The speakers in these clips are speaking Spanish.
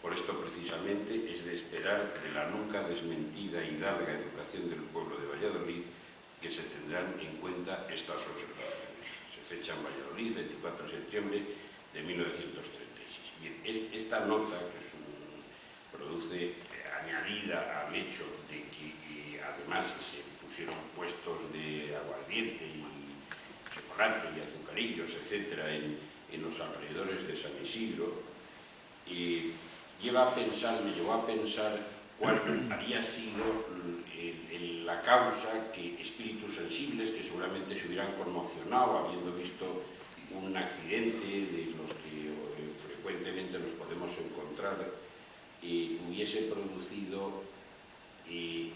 Por esto, precisamente, es de esperar de la nunca desmentida y larga educación del pueblo de Valladolid que se tendrán en cuenta estas observaciones. Se fecha en Valladolid, 24 de septiembre de 1936. Bien, esta nota, que produce añadida al hecho de que además se pusieron puestos de aguardiente y chocolate y azucarillos, etcétera, en los alrededores de San Isidro, me llevó a pensar cuál había sido la causa que espíritus sensibles, que seguramente se hubieran conmocionado habiendo visto un accidente de los que frecuentemente nos podemos encontrar, hubiese producido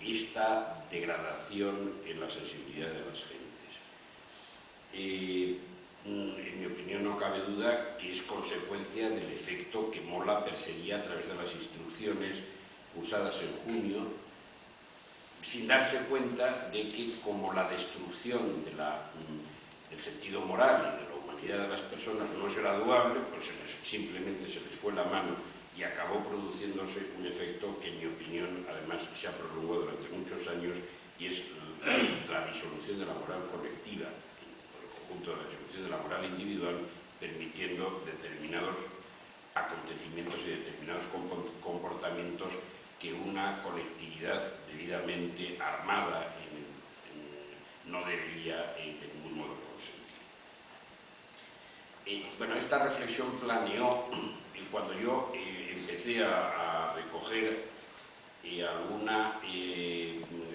esta degradación en la sensibilidad de las gentes. En mi opinión, no cabe duda que es consecuencia del efecto que Mola perseguía a través de las instrucciones usadas en junio, sin darse cuenta de que, como la destrucción del sentido moral y de la humanidad de las personas no es graduable, pues simplemente se les fue la mano y acabó produciéndose un efecto que, en mi opinión, además se ha prolongado durante muchos años, y es la disolución de la moral colectiva, por el conjunto de la disolución de la moral individual, permitiendo determinados acontecimientos y determinados comportamientos que una colectividad debidamente armada no debería de ningún modo consentir. Bueno, esta reflexión planeó cuando yo empecé a recoger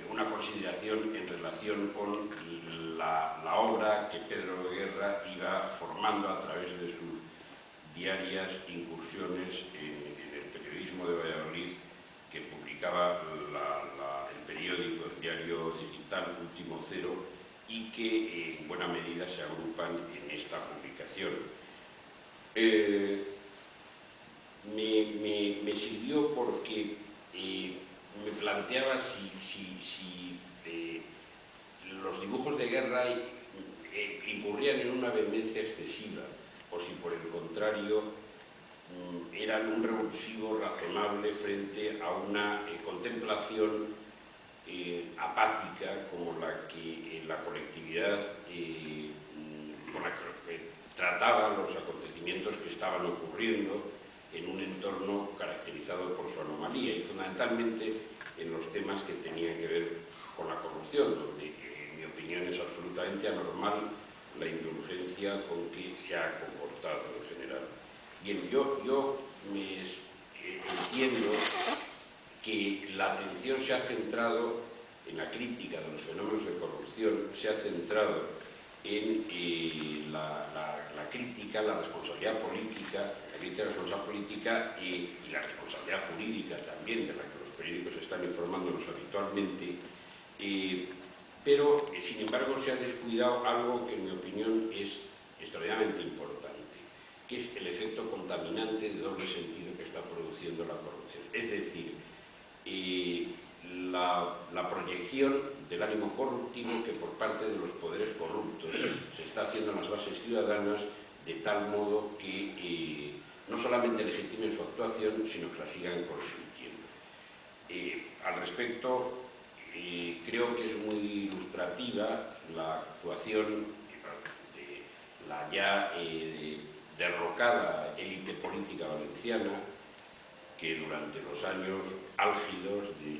una consideración en relación con la obra que Pedro de Guerra iba formando a través de sus diarias incursiones en el periodismo de Valladolid, que publicaba el periódico, el diario digital Último Cero, y que en buena medida se agrupan en esta publicación. Me sirvió porque me planteaba si los dibujos de Guerra incurrían en una vehemencia excesiva o si, por el contrario, eran un revulsivo razonable frente a una contemplación apática como la que la colectividad con la que trataba los acontecimientos que estaban ocurriendo en un entorno caracterizado por su anomalía y fundamentalmente en los temas que tenían que ver con la corrupción, donde en mi opinión es absolutamente anormal la indulgencia con que se ha comportado en general. Bien, yo entiendo que la atención se ha centrado en la crítica de los fenómenos de corrupción, se ha centrado en la crítica, la responsabilidad política, la crítica de la responsabilidad política y la responsabilidad jurídica también, de la que los periódicos están informándonos habitualmente, pero sin embargo se ha descuidado algo que en mi opinión es extraordinariamente importante, que es el efecto contaminante de doble sentido que está produciendo la corrupción. Es decir, la proyección del ánimo corruptivo que por parte de los poderes corruptos se está haciendo en las bases ciudadanas de tal modo que no solamente legitimen su actuación, sino que la sigan consintiendo. Al respecto, creo que es muy ilustrativa la actuación de la ya derrocada élite política valenciana, que durante los años álgidos de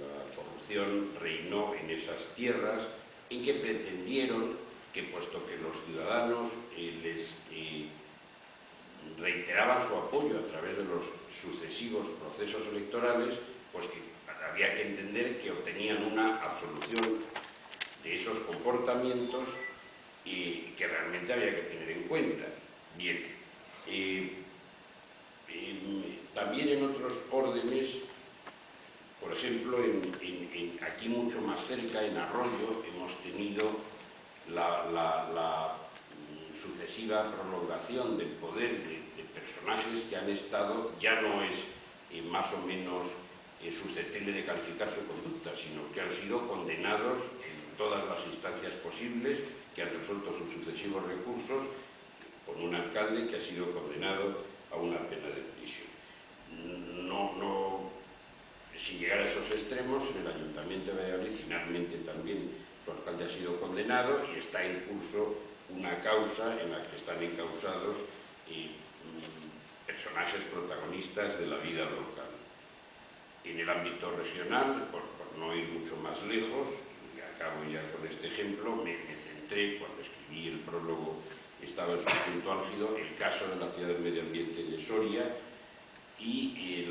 la corrupción reinó en esas tierras, en que pretendieron que, puesto que los ciudadanos les reiteraban su apoyo a través de los sucesivos procesos electorales, pues que había que entender que obtenían una absolución de esos comportamientos y que realmente había que tener en cuenta. Bien, también en otros órdenes, por ejemplo, aquí mucho más cerca, en Arroyo, hemos tenido la sucesiva prolongación del poder de personajes que han estado, ya no es más o menos susceptible de calificar su conducta, sino que han sido condenados en todas las instancias posibles, que han resuelto sus sucesivos recursos, con un alcalde que ha sido condenado a una pena de prisión. extremos. En el Ayuntamiento de Valladolid finalmente también su alcalde ha sido condenado y está en curso una causa en la que están encausados personajes protagonistas de la vida local. En el ámbito regional, por no ir mucho más lejos, y acabo ya con este ejemplo, me centré, cuando escribí el prólogo estaba en su punto álgido, el caso de la Ciudad del Medio Ambiente de Soria y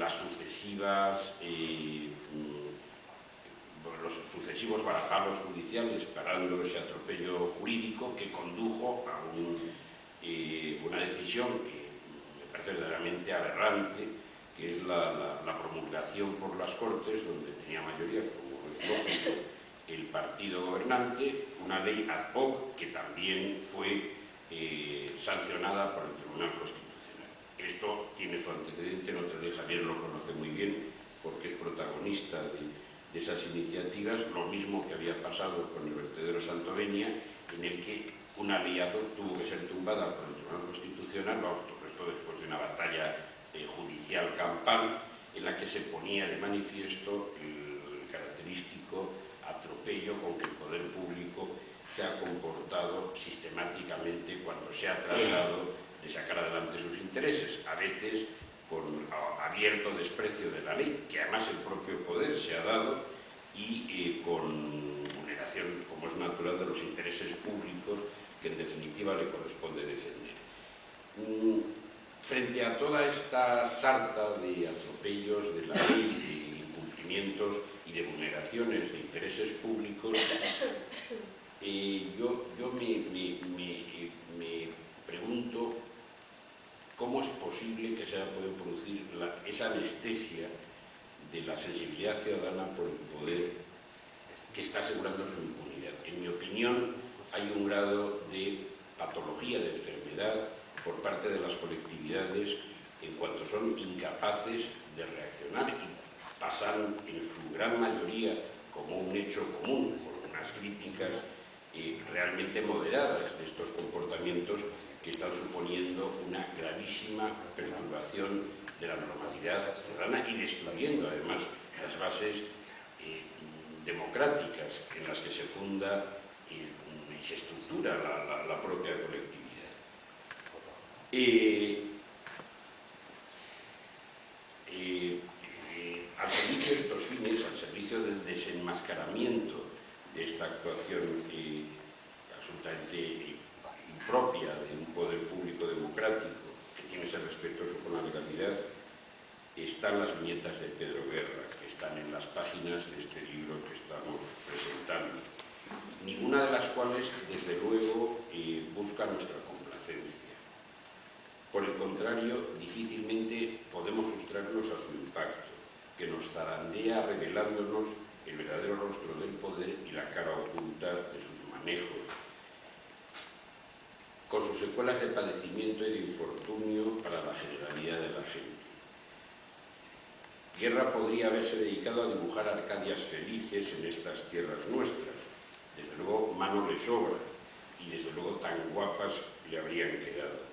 los sucesivos barajalos judiciales parando ese atropello jurídico que condujo a una decisión que me parece verdaderamente aberrante, que es la promulgación por las Cortes, donde tenía mayoría, como es lógico, el partido gobernante, una ley ad hoc que también fue sancionada por el Tribunal Constitucional. Esto tiene su antecedente, no te deja bien, lo conoce muy bien, porque es protagonista de esas iniciativas, lo mismo que había pasado con el vertedero Santovenia, en el que una ley ad hoc tuvo que ser tumbada por el Tribunal Constitucional, esto después de una batalla judicial campal, en la que se ponía de manifiesto el característico atropello con que el poder público se ha comportado sistemáticamente cuando se ha tratado de sacar adelante sus intereses, a veces con abierto desprecio de la ley, que además el propio poder se ha dado, y con vulneración, como es natural, de los intereses públicos que en definitiva le corresponde defender. Frente a toda esta sarta de atropellos de la ley, de incumplimientos y de vulneraciones de intereses públicos, yo me pregunto cómo es posible que se haya podido producir esa anestesia de la sensibilidad ciudadana por el poder que está asegurando su impunidad. En mi opinión, hay un grado de patología, de enfermedad, por parte de las colectividades en cuanto son incapaces de reaccionar y pasan en su gran mayoría como un hecho común, con unas críticas realmente moderadas de estos comportamientos que están suponiendo una gravísima perturbación de la normalidad ciudadana y destruyendo además las bases democráticas en las que se funda y se estructura la propia colectividad. Al servicio de estos fines, al servicio del desenmascaramiento de esta actuación absolutamente impropia de un poder público democrático que tiene ese respetuoso con la legalidad, están las viñetas de Pedro Guerra, que están en las páginas de este libro que estamos presentando, ninguna de las cuales, desde luego, busca nuestra complacencia. Por el contrario, difícilmente podemos sustraernos a su impacto, que nos zarandea revelándonos el verdadero rostro del poder y la cara oculta de sus manejos, con sus secuelas de padecimiento y de infortunio para la generalidad de la gente. Guerra podría haberse dedicado a dibujar Arcadias felices en estas tierras nuestras. Desde luego, mano le sobra, y desde luego tan guapas le habrían quedado.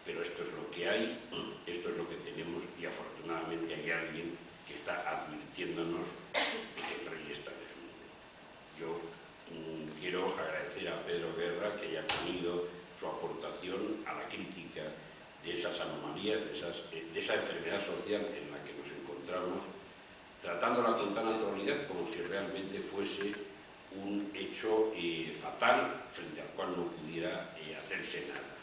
Pero esto es lo que hay, esto es lo que tenemos, y afortunadamente hay alguien que está advirtiéndonos de que el rey está desnudo. Yo quiero agradecer a Pedro Guerra que haya tenido su aportación a la crítica de esas anomalías, de esa enfermedad social en la que nos encontramos, tratándola con tan naturalidad como si realmente fuese un hecho fatal frente al cual no pudiera hacerse nada.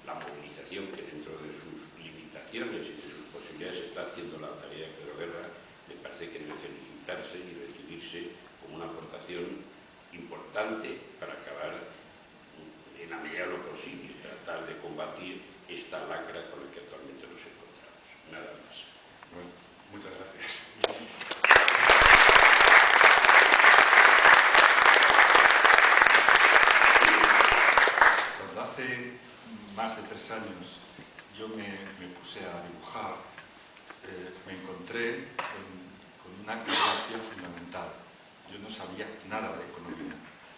La movilización que dentro de sus limitaciones y de sus posibilidades está haciendo la tarea de Pedro Guerra, me parece que debe felicitarse y recibirse como una aportación importante para acabar, en la medida de lo posible, tratar de combatir esta lacra con la que actualmente nos encontramos. Nada más. Bueno, muchas gracias. Cuando hace más de 3 años yo me puse a dibujar, me encontré con una creencia fundamental. Yo no sabía nada de economía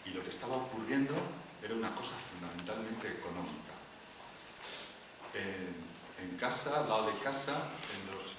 y lo que estaba ocurriendo era una cosa fundamentalmente económica. En casa, al lado de casa, en los